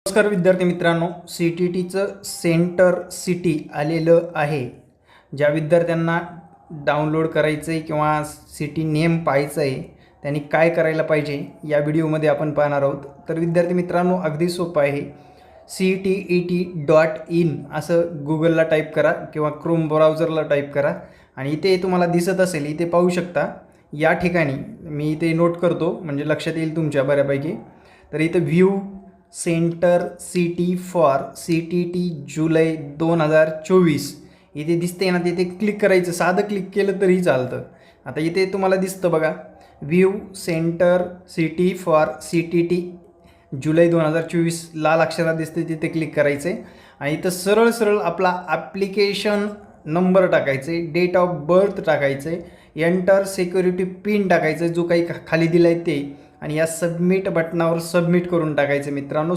नमस्कार विद्यार्थी मित्रांनो, सी टी टीचं सेंटर सिटी आलेलं आहे. ज्या विद्यार्थ्यांना डाउनलोड करायचं आहे किंवा सिटी नेम पाहायचं आहे त्यांनी काय करायला पाहिजे या व्हिडिओमध्ये आपण पाहणार आहोत. तर विद्यार्थी मित्रांनो, अगदी सोपं आहे. CTET.in असं गुगलला टाईप करा किंवा क्रोम ब्राउझरला टाईप करा आणि इथे तुम्हाला दिसत असेल, इथे पाहू शकता. या ठिकाणी मी इथे नोट करतो म्हणजे लक्षात येईल तुमच्या बऱ्यापैकी. तर इथं view centre city for CTT जुलै 2024 इथे दिसते ना, तिथे क्लिक करायचं. साधं क्लिक केलं तरी चालतं. आता इथे तुम्हाला दिसतं बघा, view centre city for CTT जुलै 2024 लाल अक्षरात दिसते, तिथे क्लिक करायचं आहे आणि इथं सरळ सरळ आपला ॲप्लिकेशन नंबर टाकायचं आहे, डेट ऑफ बर्थ टाकायचं आहे, एंटर सिक्युरिटी पिन टाकायचं जो काही खाली दिला आहे ते, आणि या सबमिट बटनावर सबमिट करून टाकायचं मित्रांनो.